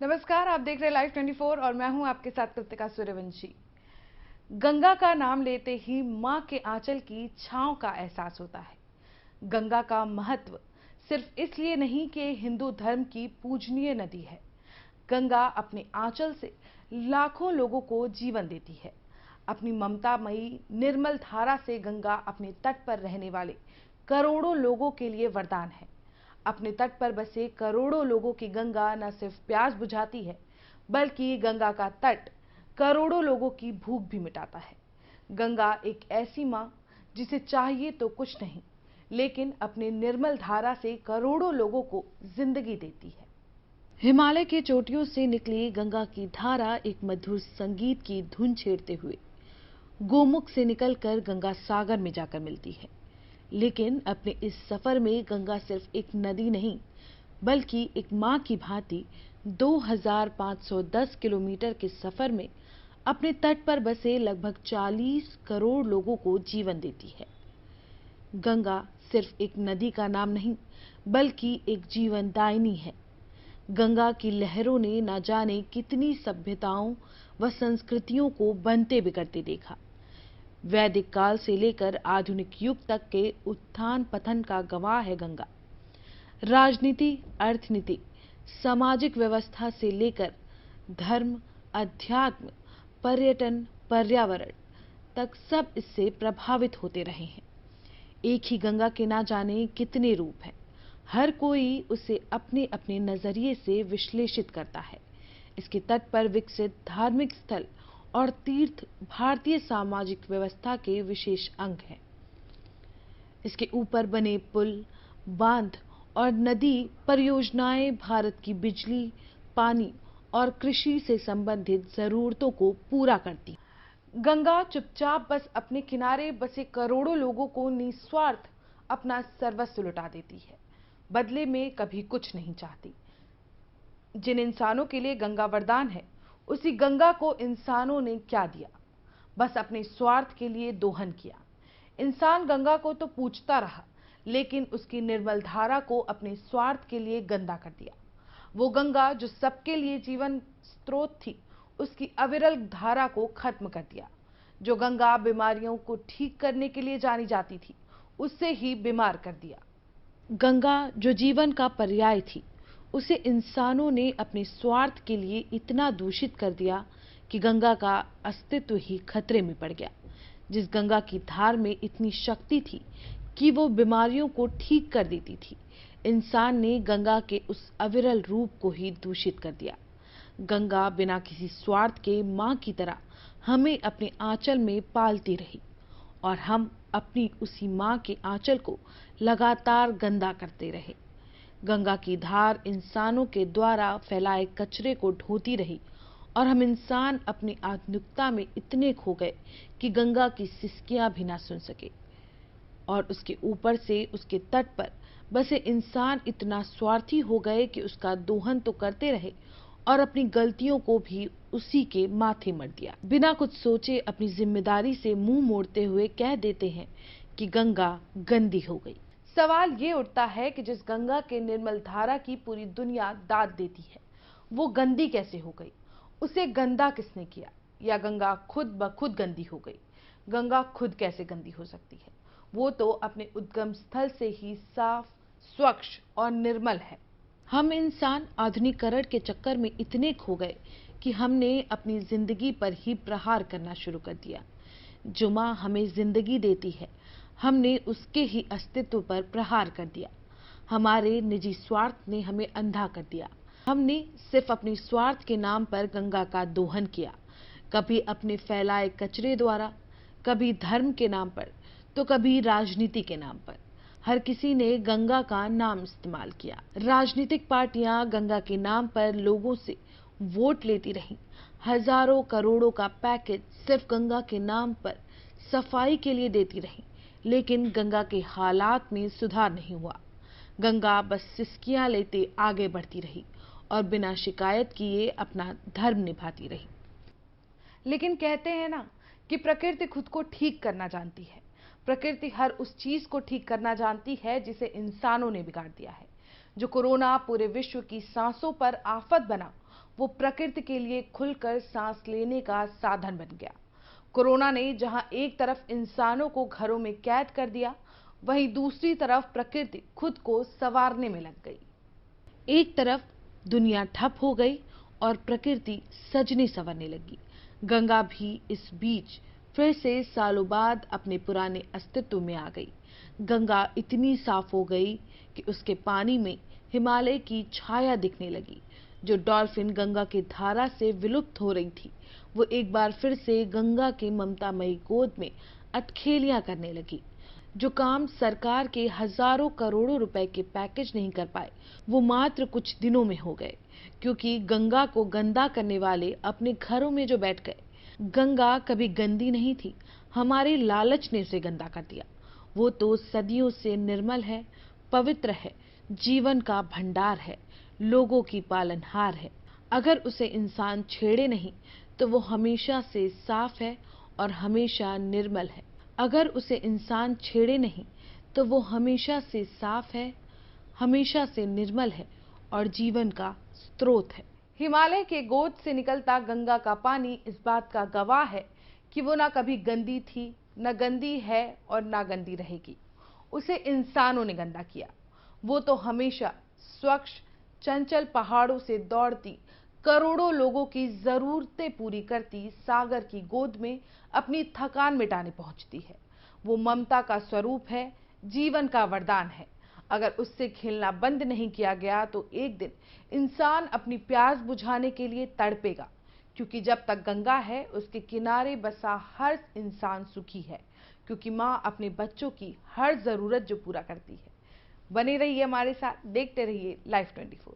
नमस्कार, आप देख रहे हैं लाइव 24 और मैं हूं आपके साथ कृतिका सूर्यवंशी। गंगा का नाम लेते ही मां के आंचल की छांव का एहसास होता है। गंगा का महत्व सिर्फ इसलिए नहीं कि हिंदू धर्म की पूजनीय नदी है। गंगा अपने आंचल से लाखों लोगों को जीवन देती है। अपनी ममतामयी निर्मल धारा से गंगा अपने तट पर रहने वाले करोड़ों लोगों के लिए वरदान है। अपने तट पर बसे करोड़ों लोगों की गंगा न सिर्फ प्यास बुझाती है, बल्कि गंगा का तट करोड़ों लोगों की भूख भी मिटाता है। गंगा एक ऐसी मां जिसे चाहिए तो कुछ नहीं, लेकिन अपने निर्मल धारा से करोड़ों लोगों को जिंदगी देती है। हिमालय की चोटियों से निकली गंगा की धारा एक मधुर संगीत की धुन छेड़ते हुए गोमुख से निकलकर गंगा सागर में जाकर मिलती है। लेकिन अपने इस सफर में गंगा सिर्फ एक नदी नहीं, बल्कि एक मां की भांति 2510 किलोमीटर के सफर में अपने तट पर बसे लगभग 40 करोड़ लोगों को जीवन देती है। गंगा सिर्फ एक नदी का नाम नहीं, बल्कि एक जीवनदायिनी है। गंगा की लहरों ने न जाने कितनी सभ्यताओं व संस्कृतियों को बनते बिगड़ते देखा। वैदिक काल से लेकर आधुनिक युग तक के उत्थान पतन का गवाह है गंगा। राजनीति, अर्थनीति, सामाजिक व्यवस्था से लेकर धर्म, अध्यात्म, पर्यटन, पर्यावरण तक सब इससे प्रभावित होते रहे हैं। एक ही गंगा के ना जाने कितने रूप हैं। हर कोई उसे अपने अपने नजरिए से विश्लेषित करता है। इसके तट पर विकसित धार्मिक स्थल और तीर्थ भारतीय सामाजिक व्यवस्था के विशेष अंग हैं। इसके ऊपर बने पुल, बांध और नदी परियोजनाएं भारत की बिजली, पानी और कृषि से संबंधित जरूरतों को पूरा करती हैं। गंगा चुपचाप बस अपने किनारे बसे करोड़ों लोगों को निस्वार्थ अपना सर्वस्व लुटा देती है। बदले में कभी कुछ नहीं चाहती। जिन इंसानों के लिए गंगा वरदान है, उसी गंगा को इंसानों ने क्या दिया? बस अपने स्वार्थ के लिए दोहन किया। इंसान गंगा को तो पूजता रहा, लेकिन उसकी निर्मल धारा को अपने स्वार्थ के लिए गंदा कर दिया। वो गंगा जो सबके लिए जीवन स्रोत थी, उसकी अविरल धारा को खत्म कर दिया। जो गंगा बीमारियों को ठीक करने के लिए जानी जाती थी, उससे ही बीमार कर दिया। गंगा जो जीवन का पर्याय थी, उसे इंसानों ने अपने स्वार्थ के लिए इतना दूषित कर दिया कि गंगा का अस्तित्व ही खतरे में पड़ गया। जिस गंगा की धार में इतनी शक्ति थी कि वो बीमारियों को ठीक कर देती थी, इंसान ने गंगा के उस अविरल रूप को ही दूषित कर दिया। गंगा बिना किसी स्वार्थ के मां की तरह हमें अपने आंचल में पालती रही, और हम अपनी उसी मां के आंचल को लगातार गंदा करते रहे। गंगा की धार इंसानों के द्वारा फैलाए कचरे को ढोती रही, और हम इंसान अपनी आधुनिकता में इतने खो गए कि गंगा की सिसकियां भी ना सुन सके। और उसके ऊपर से उसके तट पर बसे इंसान इतना स्वार्थी हो गए कि उसका दोहन तो करते रहे और अपनी गलतियों को भी उसी के माथे मर दिया। बिना कुछ सोचे अपनी जिम्मेदारी से मुंह मोड़ते हुए कह देते हैं कि गंगा गंदी हो गई। सवाल ये उठता है कि जिस गंगा के निर्मल धारा की पूरी दुनिया दाद देती है, वो गंदी कैसे हो गई? उसे गंदा किसने किया? या गंगा खुद ब खुद गंदी हो गई? गंगा खुद कैसे गंदी हो सकती है? वो तो अपने उद्गम स्थल से ही साफ, स्वच्छ और निर्मल है। हम इंसान आधुनिकीकरण के चक्कर में इतने खो गए कि हमने अपनी जिंदगी पर ही प्रहार करना शुरू कर दिया। जो मां हमें जिंदगी देती है, हमने उसके ही अस्तित्व पर प्रहार कर दिया। हमारे निजी स्वार्थ ने हमें अंधा कर दिया। हमने सिर्फ अपने स्वार्थ के नाम पर गंगा का दोहन किया, कभी अपने फैलाए कचरे द्वारा, कभी धर्म के नाम पर, तो कभी राजनीति के नाम पर। हर किसी ने गंगा का नाम इस्तेमाल किया। राजनीतिक पार्टियां गंगा के नाम पर लोगों से वोट लेती रहीं। हजारों करोड़ों का पैकेज सिर्फ गंगा के नाम पर सफाई के लिए देती रहीं, लेकिन गंगा के हालात में सुधार नहीं हुआ। गंगा बस सिसकियां लेते आगे बढ़ती रही और बिना शिकायत किए अपना धर्म निभाती रही। लेकिन कहते हैं ना कि प्रकृति खुद को ठीक करना जानती है। प्रकृति हर उस चीज को ठीक करना जानती है जिसे इंसानों ने बिगाड़ दिया है। जो कोरोना पूरे विश्व की सांसों पर आफत बना, वो प्रकृति के लिए खुलकर सांस लेने का साधन बन गया। कोरोना ने जहां एक तरफ इंसानों को घरों में कैद कर दिया, वहीं दूसरी तरफ प्रकृति खुद को संवारने में लग गई। एक तरफ दुनिया ठप हो गई और प्रकृति सजने संवरने लगी। गंगा भी इस बीच फिर से सालों बाद अपने पुराने अस्तित्व में आ गई। गंगा इतनी साफ हो गई कि उसके पानी में हिमालय की छाया दिखने लगी। जो डॉल्फिन गंगा की धारा से विलुप्त हो रही थी, वो एक बार फिर से गंगा के ममतामयी गोद में अटखेलियां करने लगी। जो काम सरकार के हजारों करोड़ों रुपए के पैकेज नहीं कर पाए, वो मात्र कुछ दिनों में हो गए, क्योंकि गंगा को गंदा करने वाले अपने घरों में जो बैठ गए। गंगा कभी गंदी नहीं थी, हमारे लालच ने उसे गंदा कर दिया। वो तो सदियों से निर्मल है, पवित्र है, जीवन का भंडार है, लोगों की पालनहार है। अगर उसे इंसान छेड़े नहीं तो वो हमेशा से साफ है और हमेशा निर्मल है। अगर उसे इंसान छेड़े नहीं तो वो हमेशा से साफ है, हमेशा से निर्मल है और जीवन का स्रोत है। हिमालय के गोद से निकलता गंगा का पानी इस बात का गवाह है कि वो ना कभी गंदी थी, न गंदी है और ना गंदी रहेगी। उसे इंसानों ने गंदा किया। वो तो हमेशा स्वच्छ चंचल पहाड़ों से दौड़ती, करोड़ों लोगों की जरूरतें पूरी करती सागर की गोद में अपनी थकान मिटाने पहुंचती है। वो ममता का स्वरूप है, जीवन का वरदान है। अगर उससे खेलना बंद नहीं किया गया तो एक दिन इंसान अपनी प्यास बुझाने के लिए तड़पेगा, क्योंकि जब तक गंगा है उसके किनारे बसा हर इंसान सुखी है, क्योंकि माँ अपने बच्चों की हर जरूरत जो पूरा करती है। बने रहिए हमारे साथ, देखते रहिए Life 24।